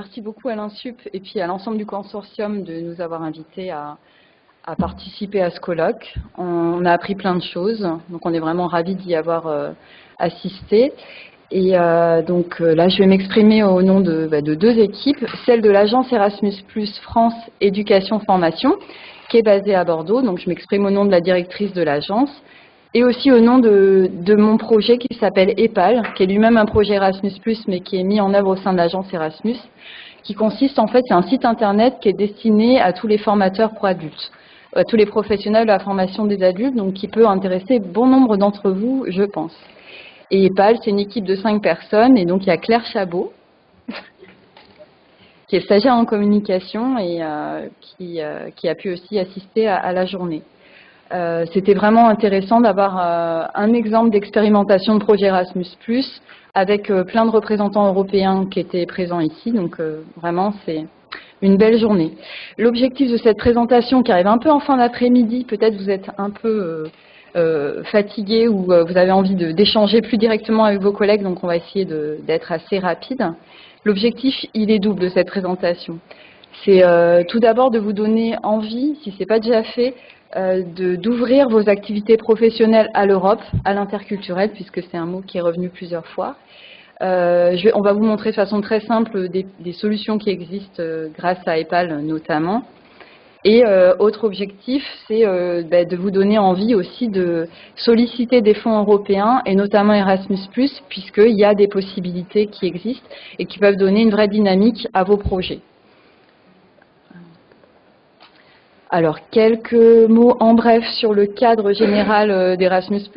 merci beaucoup à l'Insup et puis à l'ensemble du consortium de nous avoir invités à participer à ce colloque. On a appris plein de choses, donc on est vraiment ravis d'y avoir assisté. Et donc là, je vais m'exprimer au nom de deux équipes, celle de l'agence Erasmus+ France Éducation Formation, qui est basée à Bordeaux. Donc je m'exprime au nom de la directrice de l'agence et aussi au nom de mon projet qui s'appelle EPAL, qui est lui-même un projet Erasmus+, mais qui est mis en œuvre au sein de l'agence Erasmus, qui consiste en fait, c'est un site internet qui est destiné à tous les formateurs pour adultes, à tous les professionnels de la formation des adultes, donc qui peut intéresser bon nombre d'entre vous, je pense. Et EPAL, c'est une équipe de 5 personnes, et donc il y a Claire Chabot, qui est stagiaire en communication et qui a pu aussi assister à la journée. C'était vraiment intéressant d'avoir un exemple d'expérimentation de projet Erasmus+, avec plein de représentants européens qui étaient présents ici, donc vraiment c'est une belle journée. L'objectif de cette présentation qui arrive un peu en fin d'après-midi, peut-être vous êtes un peu fatigué ou vous avez envie d'échanger plus directement avec vos collègues, donc on va essayer d'être assez rapide. L'objectif, il est double de cette présentation. C'est tout d'abord de vous donner envie, si ce n'est pas déjà fait, d'ouvrir vos activités professionnelles à l'Europe, à l'interculturel, puisque c'est un mot qui est revenu plusieurs fois. On va vous montrer de façon très simple des solutions qui existent grâce à EPAL notamment. Et autre objectif, c'est de vous donner envie aussi de solliciter des fonds européens et notamment Erasmus+, puisqu'il y a des possibilités qui existent et qui peuvent donner une vraie dynamique à vos projets. Alors, quelques mots en bref sur le cadre général d'Erasmus+.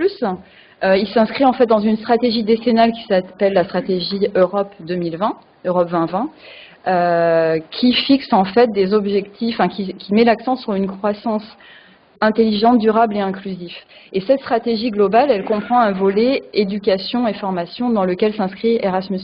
Il s'inscrit en fait dans une stratégie décennale qui s'appelle la stratégie Europe 2020, Europe 2020, qui fixe en fait des objectifs, qui met l'accent sur une croissance intelligente, durable et inclusive. Et cette stratégie globale, elle comprend un volet éducation et formation dans lequel s'inscrit Erasmus+.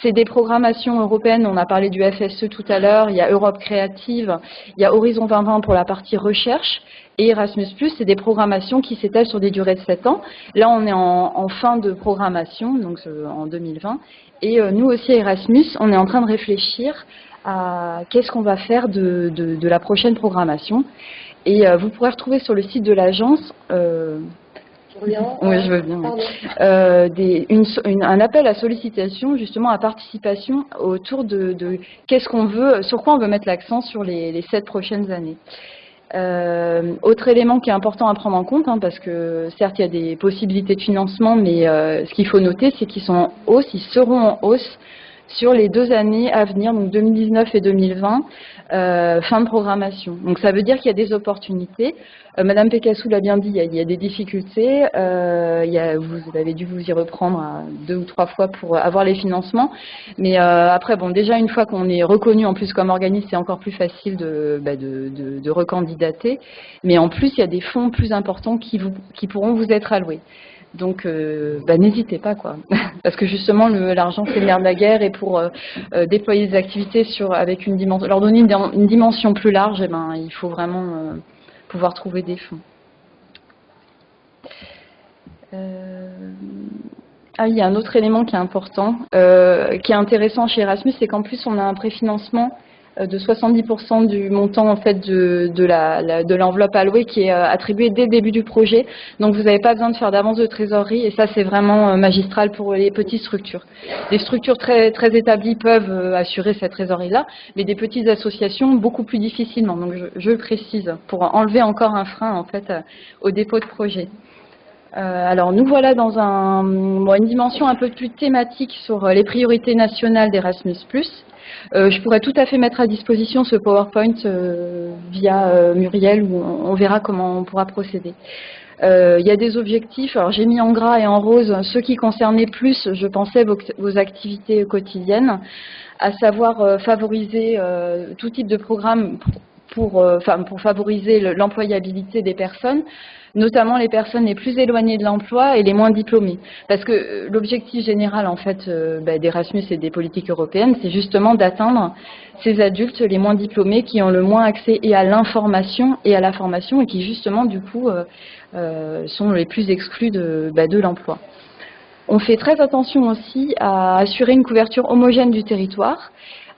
C'est des programmations européennes, on a parlé du FSE tout à l'heure, il y a Europe Créative, il y a Horizon 2020 pour la partie recherche, et Erasmus+, c'est des programmations qui s'étalent sur des durées de 7 ans. Là, on est en fin de programmation, donc en 2020, et nous aussi, Erasmus, on est en train de réfléchir à qu'est-ce qu'on va faire de la prochaine programmation. Et vous pourrez retrouver sur le site de l'agence... Oui, je veux bien. Un appel à sollicitation, justement, à participation autour de qu'est-ce qu'on veut, sur quoi on veut mettre l'accent sur les 7 prochaines années. Autre élément qui est important à prendre en compte, parce que certes il y a des possibilités de financement, mais ce qu'il faut noter, c'est qu'ils sont en hausse, ils seront en hausse sur les 2 années à venir, donc 2019 et 2020, fin de programmation. Donc ça veut dire qu'il y a des opportunités. Madame Pécassou l'a bien dit, il y a des difficultés. Vous avez dû vous y reprendre 2 ou 3 fois pour avoir les financements. Mais après, bon, déjà une fois qu'on est reconnu en plus comme organisme, c'est encore plus facile de recandidater. Mais en plus, il y a des fonds plus importants qui pourront vous être alloués. Donc, n'hésitez pas, quoi. Parce que justement, l'argent, c'est le nerf de la guerre, et pour déployer des activités avec une dimension, leur donner une dimension plus large, il faut vraiment pouvoir trouver des fonds. Il y a un autre élément qui est important, qui est intéressant chez Erasmus, c'est qu'en plus, on a un préfinancement de 70% du montant en fait de l'enveloppe allouée qui est attribuée dès le début du projet. Donc vous n'avez pas besoin de faire d'avance de trésorerie, et ça c'est vraiment magistral pour les petites structures. Des structures très, très établies peuvent assurer cette trésorerie-là, mais des petites associations beaucoup plus difficilement. Donc je le précise pour enlever encore un frein en fait au dépôt de projet. Alors nous voilà dans une dimension un peu plus thématique sur les priorités nationales d'Erasmus+. Je pourrais tout à fait mettre à disposition ce PowerPoint via Muriel, où on verra comment on pourra procéder. Il y a des objectifs, alors j'ai mis en gras et en rose ceux qui concernaient plus, je pensais, vos activités quotidiennes, à savoir favoriser tout type de programme pour favoriser l'employabilité des personnes, notamment les personnes les plus éloignées de l'emploi et les moins diplômées. Parce que l'objectif général en fait d'Erasmus et des politiques européennes, c'est justement d'atteindre ces adultes les moins diplômés qui ont le moins accès et à l'information et à la formation, et qui justement du coup sont les plus exclus de l'emploi. On fait très attention aussi à assurer une couverture homogène du territoire,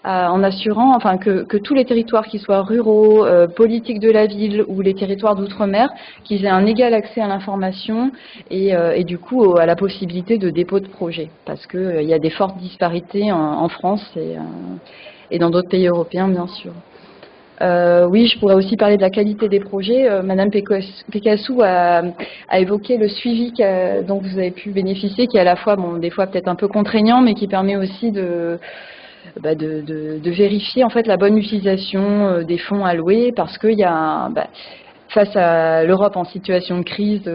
en assurant que tous les territoires, qu'ils soient ruraux, politiques de la ville ou les territoires d'outre-mer, qu'ils aient un égal accès à l'information et du coup à la possibilité de dépôt de projets. Parce qu'il y a des fortes disparités en France et dans d'autres pays européens, bien sûr. Oui, je pourrais aussi parler de la qualité des projets. Madame Pécassou a évoqué le suivi dont vous avez pu bénéficier, qui est à la fois, bon, des fois peut-être un peu contraignant, mais qui permet aussi de vérifier en fait la bonne utilisation des fonds alloués, parce qu'il y a face à l'Europe en situation de crise,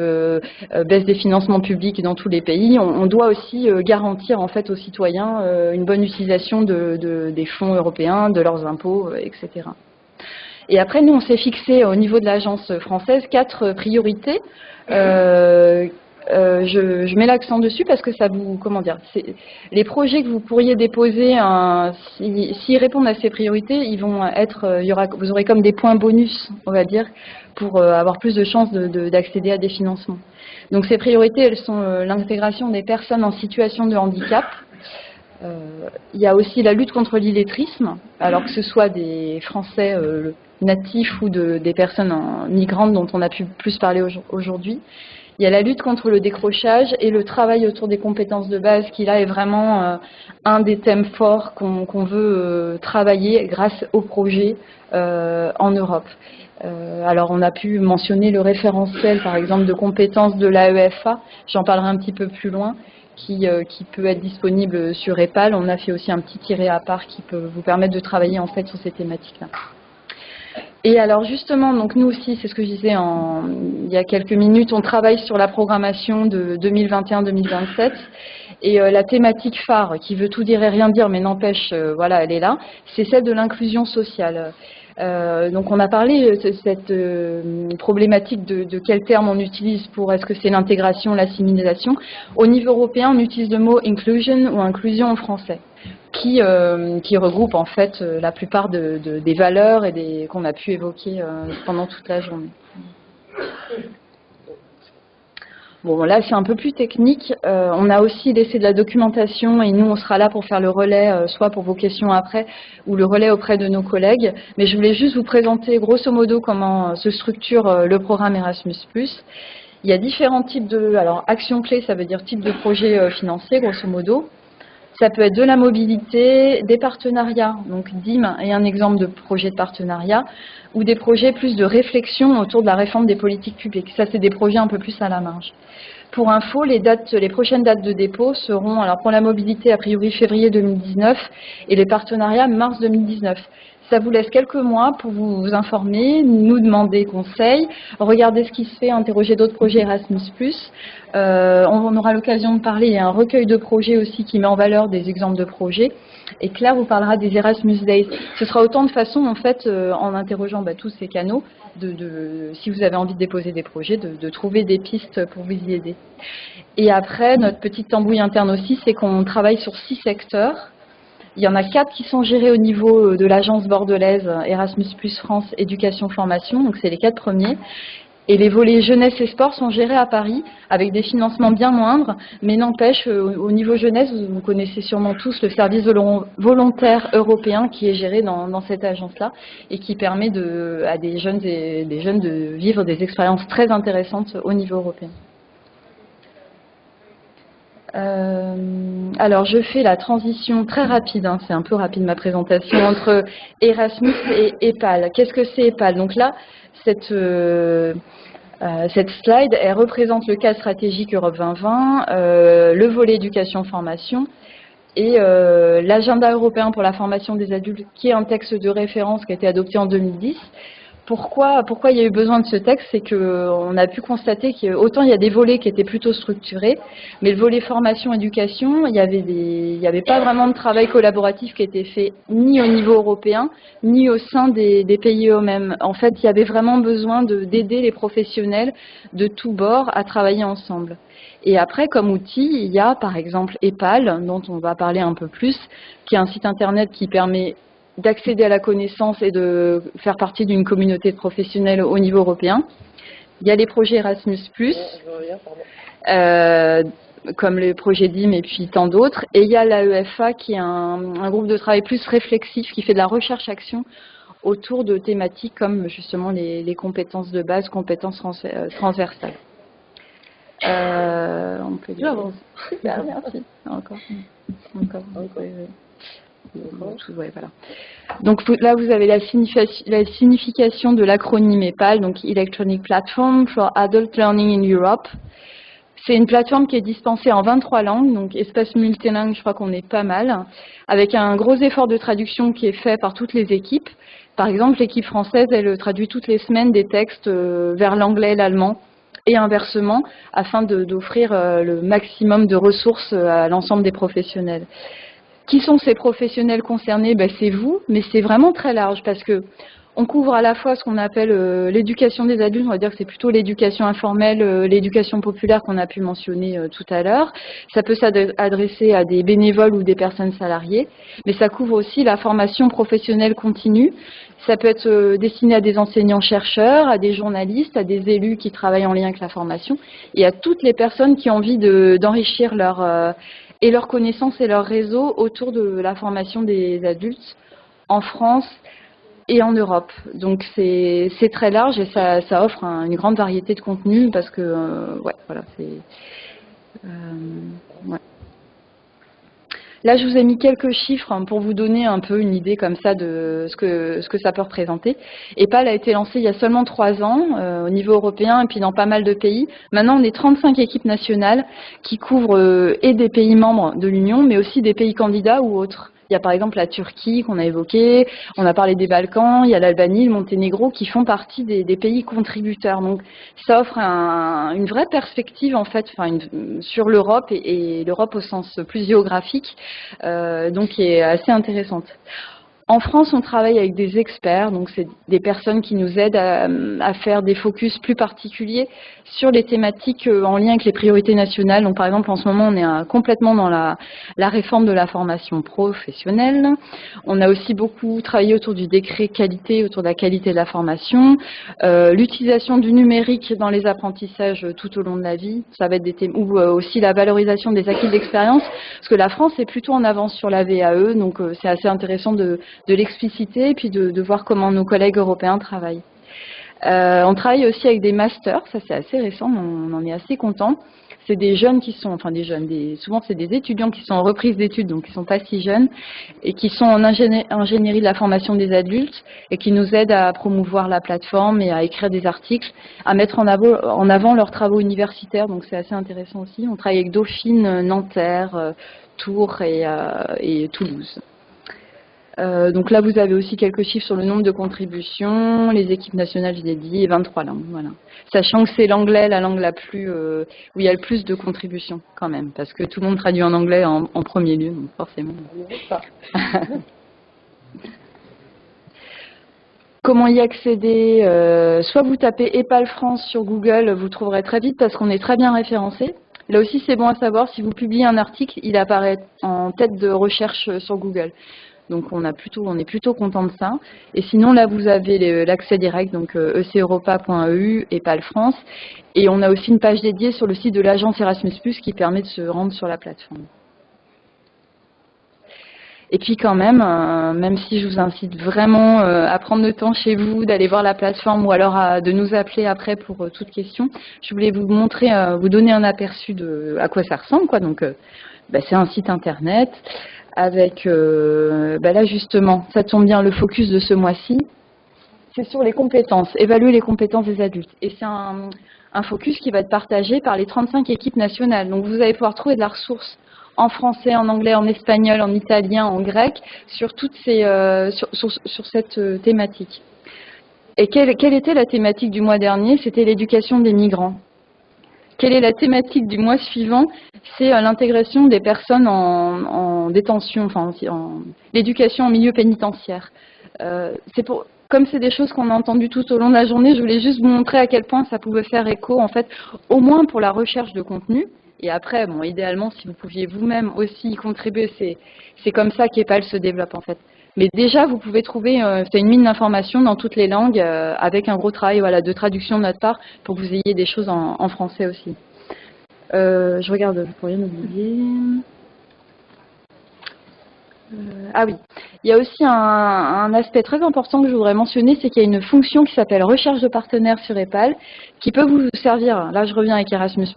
baisse des financements publics dans tous les pays, on doit aussi garantir en fait aux citoyens une bonne utilisation des fonds européens, de leurs impôts, etc. Et après, nous, on s'est fixé au niveau de l'agence française 4 priorités. Je mets l'accent dessus parce que ça vous, comment dire, les projets que vous pourriez déposer, s'ils répondent à ces priorités, ils vont être, vous aurez comme des points bonus, on va dire, pour avoir plus de chances d'accéder à des financements. Donc ces priorités, elles sont l'intégration des personnes en situation de handicap. Il y a aussi la lutte contre l'illettrisme, alors que ce soit des Français natifs ou des personnes migrantes dont on a pu plus parler aujourd'hui. Il y a la lutte contre le décrochage et le travail autour des compétences de base qui là est vraiment un des thèmes forts qu'on veut travailler grâce au projet en Europe. Alors on a pu mentionner le référentiel par exemple de compétences de l'AEFA, j'en parlerai un petit peu plus loin, qui peut être disponible sur EPAL. On a fait aussi un petit tiré à part qui peut vous permettre de travailler en fait sur ces thématiques-là. Et alors justement, donc nous aussi, c'est ce que je disais il y a quelques minutes, on travaille sur la programmation de 2021-2027 et la thématique phare, qui veut tout dire et rien dire, mais n'empêche, voilà, elle est là, c'est celle de l'inclusion sociale. Donc on a parlé de cette problématique de quel terme on utilise pour, est-ce que c'est l'intégration, l'assimilation. Au niveau européen, on utilise le mot inclusion ou inclusion en français, qui regroupe en fait la plupart des valeurs et qu'on a pu évoquer pendant toute la journée. Bon, là, c'est un peu plus technique. On a aussi laissé de la documentation et nous, on sera là pour faire le relais, soit pour vos questions après, ou le relais auprès de nos collègues. Mais je voulais juste vous présenter grosso modo comment se structure le programme Erasmus+. Il y a différents types alors, actions clés, ça veut dire type de projet financier, grosso modo. Ça peut être de la mobilité, des partenariats, donc DIM est un exemple de projet de partenariat, ou des projets plus de réflexion autour de la réforme des politiques publiques. Ça, c'est des projets un peu plus à la marge. Pour info, les prochaines dates de dépôt seront, alors pour la mobilité, a priori février 2019, et les partenariats, mars 2019. Ça vous laisse quelques mois pour vous informer, nous demander conseil, regarder ce qui se fait, interroger d'autres projets Erasmus+. On aura l'occasion de parler, il y a un recueil de projets aussi qui met en valeur des exemples de projets. Et Claire vous parlera des Erasmus Days. Ce sera autant de façons, en fait, en interrogeant tous ces canaux, si vous avez envie de déposer des projets, de trouver des pistes pour vous y aider. Et après, notre petite tambouille interne aussi, c'est qu'on travaille sur 6 secteurs. Il y en a 4 qui sont gérés au niveau de l'agence bordelaise Erasmus+ France Éducation Formation, donc c'est les 4 premiers. Et les volets jeunesse et sport sont gérés à Paris avec des financements bien moindres, mais n'empêche, au niveau jeunesse, vous connaissez sûrement tous le service volontaire européen qui est géré dans cette agence-là et qui permet à des jeunes de vivre des expériences très intéressantes au niveau européen. Alors, je fais la transition très rapide, c'est un peu rapide ma présentation, entre Erasmus et EPAL. Qu'est-ce que c'est EPAL? Donc là, cette slide, elle représente le cadre stratégique Europe 2020, le volet éducation-formation et l'agenda européen pour la formation des adultes, qui est un texte de référence qui a été adopté en 2010. Pourquoi il y a eu besoin de ce texte? C'est qu'on a pu constater qu'autant il y a des volets qui étaient plutôt structurés, mais le volet formation-éducation, il n'y avait pas vraiment de travail collaboratif qui était fait ni au niveau européen, ni au sein des pays eux-mêmes. En fait, il y avait vraiment besoin d'aider les professionnels de tous bords à travailler ensemble. Et après, comme outil, il y a par exemple EPAL, dont on va parler un peu plus, qui est un site internet qui permet d'accéder à la connaissance et de faire partie d'une communauté de professionnels au niveau européen. Il y a les projets Erasmus+. comme le projet DIM et puis tant d'autres. Et il y a l'AEFA qui est un groupe de travail plus réflexif qui fait de la recherche-action autour de thématiques comme justement les compétences de base, compétences transversales. On peut dire. Merci. Encore. Ouais, voilà. Donc là, vous avez la signification de l'acronyme EPAL, donc Electronic Platform for Adult Learning in Europe. C'est une plateforme qui est dispensée en 23 langues, donc espace multilingue, je crois qu'on est pas mal, avec un gros effort de traduction qui est fait par toutes les équipes. Par exemple, l'équipe française, elle traduit toutes les semaines des textes vers l'anglais et l'allemand, et inversement, afin d'offrir le maximum de ressources à l'ensemble des professionnels. Qui sont ces professionnels concernés? C'est vous, mais c'est vraiment très large parce que on couvre à la fois ce qu'on appelle l'éducation des adultes, on va dire que c'est plutôt l'éducation informelle, l'éducation populaire qu'on a pu mentionner tout à l'heure. Ça peut s'adresser à des bénévoles ou des personnes salariées, mais ça couvre aussi la formation professionnelle continue. Ça peut être destiné à des enseignants-chercheurs, à des journalistes, à des élus qui travaillent en lien avec la formation et à toutes les personnes qui ont envie d'enrichir leurs connaissances et leur réseau autour de la formation des adultes en France et en Europe. Donc c'est très large et ça offre une grande variété de contenus parce que ouais, voilà, ouais. Là, je vous ai mis quelques chiffres pour vous donner un peu une idée comme ça de ce que ça peut représenter. EPAL a été lancé il y a seulement 3 ans au niveau européen et puis dans pas mal de pays. Maintenant, on est 35 équipes nationales qui couvrent et des pays membres de l'Union, mais aussi des pays candidats ou autres. Il y a par exemple la Turquie qu'on a évoquée, on a parlé des Balkans, il y a l'Albanie, le Monténégro qui font partie des pays contributeurs. Donc ça offre une vraie perspective en fait, sur l'Europe et l'Europe au sens plus géographique, donc qui est assez intéressante. En France, on travaille avec des experts, donc c'est des personnes qui nous aident à faire des focus plus particuliers sur les thématiques en lien avec les priorités nationales. Donc par exemple, en ce moment, on est complètement dans la réforme de la formation professionnelle. On a aussi beaucoup travaillé autour du décret qualité, autour de la qualité de la formation, l'utilisation du numérique dans les apprentissages tout au long de la vie. Ça va être des thèmes, ou aussi la valorisation des acquis d'expérience, parce que la France est plutôt en avance sur la VAE, donc c'est assez intéressant de l'expliciter et puis de voir comment nos collègues européens travaillent. On travaille aussi avec des masters, ça c'est assez récent, on en est assez content. C'est des jeunes qui sont, souvent c'est des étudiants qui sont en reprise d'études, donc qui ne sont pas si jeunes, et qui sont en ingénierie de la formation des adultes, et qui nous aident à promouvoir la plateforme et à écrire des articles, à mettre en avant leurs travaux universitaires, donc c'est assez intéressant aussi. On travaille avec Dauphine, Nanterre, Tours et Toulouse. Donc là, vous avez aussi quelques chiffres sur le nombre de contributions, les équipes nationales, je l'ai dit, et 23 langues. Voilà. Sachant que c'est l'anglais, la langue la plus où il y a le plus de contributions quand même, parce que tout le monde traduit en anglais en premier lieu, donc forcément. Comment y accéder? Soit vous tapez EPAL France sur Google, vous trouverez très vite parce qu'on est très bien référencé. Là aussi, c'est bon à savoir, si vous publiez un article, il apparaît en tête de recherche sur Google. Donc on est plutôt content de ça. Et sinon là vous avez l'accès direct, donc eceuropa.eu et EPAL France. Et on a aussi une page dédiée sur le site de l'agence Erasmus+ qui permet de se rendre sur la plateforme. Et puis quand même, même si je vous incite vraiment à prendre le temps chez vous, d'aller voir la plateforme ou alors de nous appeler après pour toute question, je voulais vous montrer, vous donner un aperçu de à quoi ça ressemble, quoi. Donc c'est un site internet. Avec, là justement, ça tombe bien, le focus de ce mois-ci, c'est sur les compétences, évaluer les compétences des adultes. Et c'est un focus qui va être partagé par les 35 équipes nationales. Donc vous allez pouvoir trouver de la ressource en français, en anglais, en espagnol, en italien, en grec, sur toutes ces, sur cette thématique. Et quelle était la thématique du mois dernier? C'était l'éducation des migrants. Quelle est la thématique du mois suivant? C'est l'intégration des personnes en détention, l'éducation en milieu pénitentiaire. Comme c'est des choses qu'on a entendues tout au long de la journée, je voulais juste vous montrer à quel point ça pouvait faire écho, en fait, au moins pour la recherche de contenu. Et après, bon, idéalement, si vous pouviez vous-même aussi y contribuer, c'est comme ça qu'EPAL se développe, en fait. Mais déjà, vous pouvez trouver une mine d'informations dans toutes les langues avec un gros travail de traduction de notre part pour que vous ayez des choses en français aussi. Je regarde pour rien oublier. Ah oui, il y a aussi un aspect très important que je voudrais mentionner, c'est qu'il y a une fonction qui s'appelle recherche de partenaires sur EPAL, qui peut vous servir, là je reviens avec Erasmus+,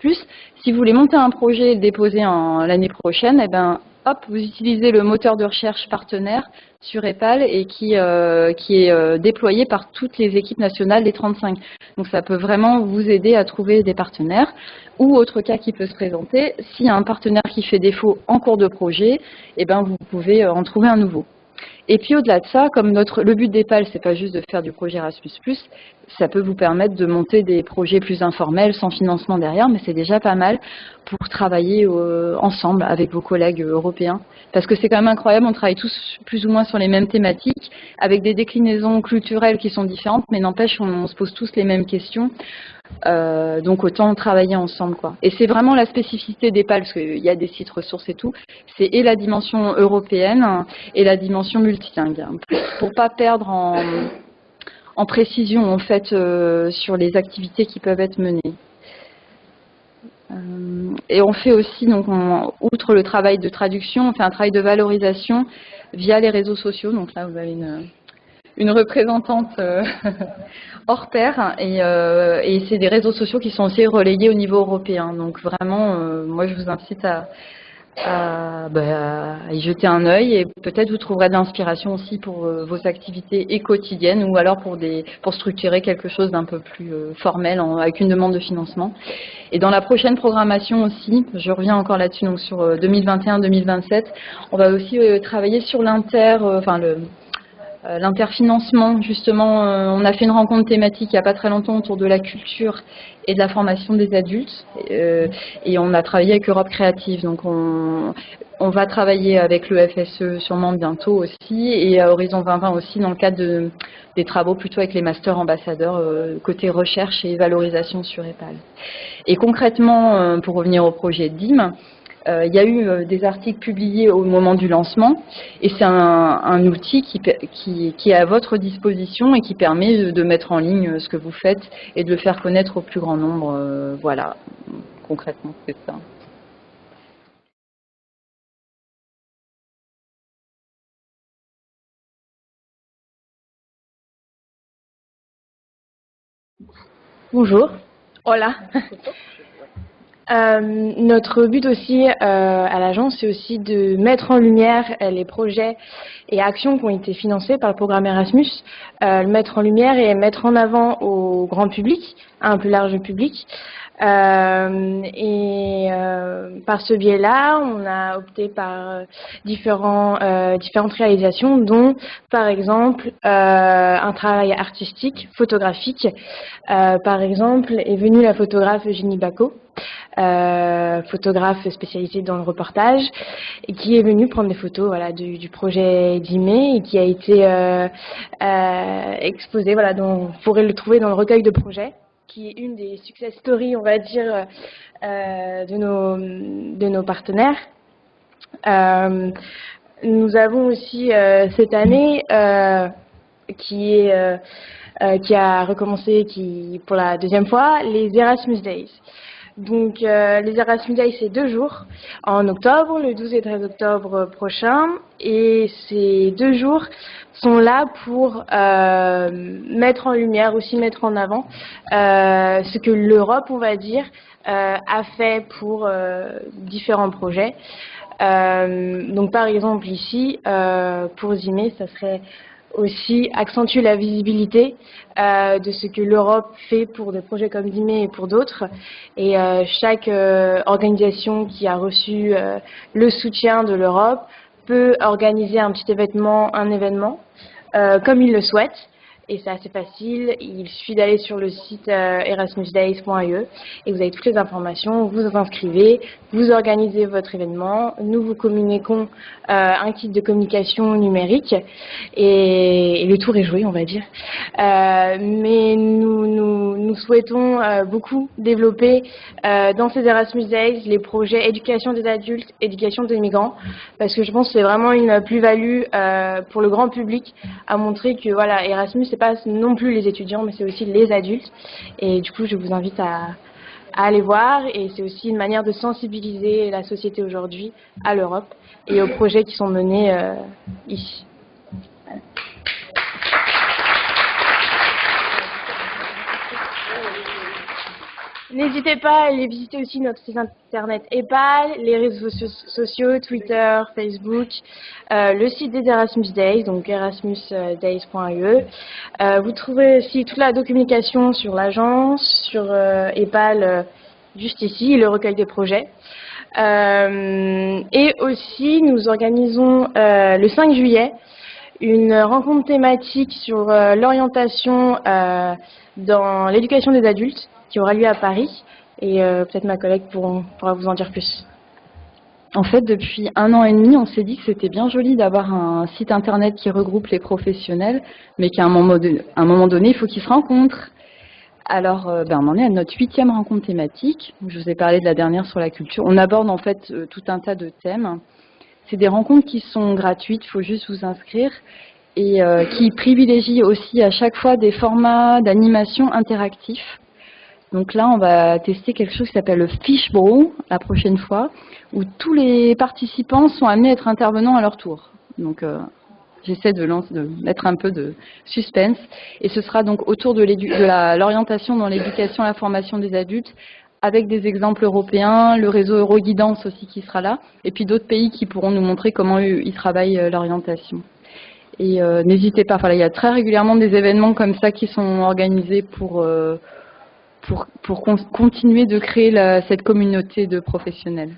si vous voulez monter un projet et le déposer l'année prochaine, eh ben, hop, vous utilisez le moteur de recherche partenaire sur EPAL et qui est déployé par toutes les équipes nationales des 35. Donc ça peut vraiment vous aider à trouver des partenaires. Ou autre cas qui peut se présenter, s'il y a un partenaire qui fait défaut en cours de projet, eh ben vous pouvez en trouver un nouveau. Et puis au-delà de ça, comme le but d'EPAL, c'est pas juste de faire du projet Erasmus+, ça peut vous permettre de monter des projets plus informels, sans financement derrière, mais c'est déjà pas mal pour travailler ensemble avec vos collègues européens. Parce que c'est quand même incroyable, on travaille tous plus ou moins sur les mêmes thématiques, avec des déclinaisons culturelles qui sont différentes, mais n'empêche, on se pose tous les mêmes questions. Donc autant travailler ensemble, quoi. Et c'est vraiment la spécificité d'EPAL, parce qu'il y a des sites ressources et tout, c'est et la dimension européenne et la dimension multilingue, pour pas perdre en précision en fait sur les activités qui peuvent être menées. Et on fait aussi, donc outre le travail de traduction, on fait un travail de valorisation via les réseaux sociaux. Donc là, vous avez une représentante hors pair et c'est des réseaux sociaux qui sont aussi relayés au niveau européen. Donc vraiment, moi je vous incite à y jeter un œil et peut-être vous trouverez de l'inspiration aussi pour vos activités et quotidiennes ou alors pour structurer quelque chose d'un peu plus formel avec une demande de financement. Et dans la prochaine programmation aussi, je reviens encore là-dessus, donc sur 2021-2027, on va aussi travailler sur l'interfinancement, justement, on a fait une rencontre thématique il n'y a pas très longtemps autour de la culture et de la formation des adultes et on a travaillé avec Europe Créative. Donc on va travailler avec le FSE sûrement bientôt aussi et à Horizon 2020 aussi dans le cadre des travaux plutôt avec les masters ambassadeurs côté recherche et valorisation sur EPAL. Et concrètement, pour revenir au projet DIM, il y a eu des articles publiés au moment du lancement et c'est un outil qui est à votre disposition et qui permet de mettre en ligne ce que vous faites et de le faire connaître au plus grand nombre. Voilà, concrètement, c'est ça. Bonjour. Hola. Notre but aussi à l'agence, c'est aussi de mettre en lumière les projets et actions qui ont été financés par le programme Erasmus, le mettre en lumière et mettre en avant au grand public, à un plus large public. Par ce biais-là, on a opté par différentes réalisations, dont par exemple un travail artistique, photographique. Par exemple, est venue la photographe Eugénie Bacot, photographe spécialisée dans le reportage, et qui est venue prendre des photos voilà, du projet d'IME et qui a été exposé. Voilà, vous pourrez le trouver dans le recueil de projets, qui est une des success stories, on va dire, de nos partenaires. Nous avons aussi cette année qui a recommencé pour la deuxième fois, les Erasmus Days. Donc les Erasmus Days, c'est 2 jours en octobre, le 12 et 13 octobre prochain. Et ces 2 jours sont là pour mettre en lumière, aussi mettre en avant ce que l'Europe, on va dire, a fait pour différents projets. Donc par exemple ici, pour Zimé, ça serait aussi accentuer la visibilité de ce que l'Europe fait pour des projets comme Zimé et pour d'autres. Et chaque organisation qui a reçu le soutien de l'Europe peut organiser un petit événement, comme il le souhaite. Et c'est assez facile, il suffit d'aller sur le site erasmusdays.ie et vous avez toutes les informations, vous vous inscrivez, vous organisez votre événement, nous vous communiquons un kit de communication numérique et le tour est joué, on va dire. Mais nous souhaitons beaucoup développer dans ces Erasmus Days les projets éducation des adultes, éducation des migrants, parce que je pense que c'est vraiment une plus-value pour le grand public à montrer que voilà, Erasmus, c'est pas non plus les étudiants, mais c'est aussi les adultes. Et du coup, je vous invite à aller voir, et c'est aussi une manière de sensibiliser la société aujourd'hui à l'Europe et aux projets qui sont menés ici. N'hésitez pas à aller visiter aussi notre site internet EPAL, les réseaux sociaux, Twitter, Facebook, le site des Erasmus Days, donc erasmusdays.ie. Vous trouverez aussi toute la documentation sur l'agence, sur EPAL, juste ici, le recueil des projets. Et aussi, nous organisons le 5 juillet une rencontre thématique sur l'orientation dans l'éducation des adultes, qui aura lieu à Paris, et peut-être ma collègue pourra vous en dire plus. En fait, depuis 1 an et demi, on s'est dit que c'était bien joli d'avoir un site internet qui regroupe les professionnels, mais qu'à un moment donné, il faut qu'ils se rencontrent. Alors, on en est à notre 8e rencontre thématique. Je vous ai parlé de la dernière sur la culture. On aborde en fait tout un tas de thèmes. C'est des rencontres qui sont gratuites, il faut juste vous inscrire, et qui privilégient aussi à chaque fois des formats d'animation interactifs. Donc là, on va tester quelque chose qui s'appelle le Fishbowl la prochaine fois, où tous les participants sont amenés à être intervenants à leur tour. Donc j'essaie de mettre un peu de suspense. Et ce sera donc autour de l'orientation dans l'éducation et la formation des adultes, avec des exemples européens, le réseau Euroguidance aussi qui sera là, et puis d'autres pays qui pourront nous montrer comment ils travaillent l'orientation. Et n'hésitez pas, il y a très régulièrement des événements comme ça qui sont organisés pour continuer de créer cette communauté de professionnels.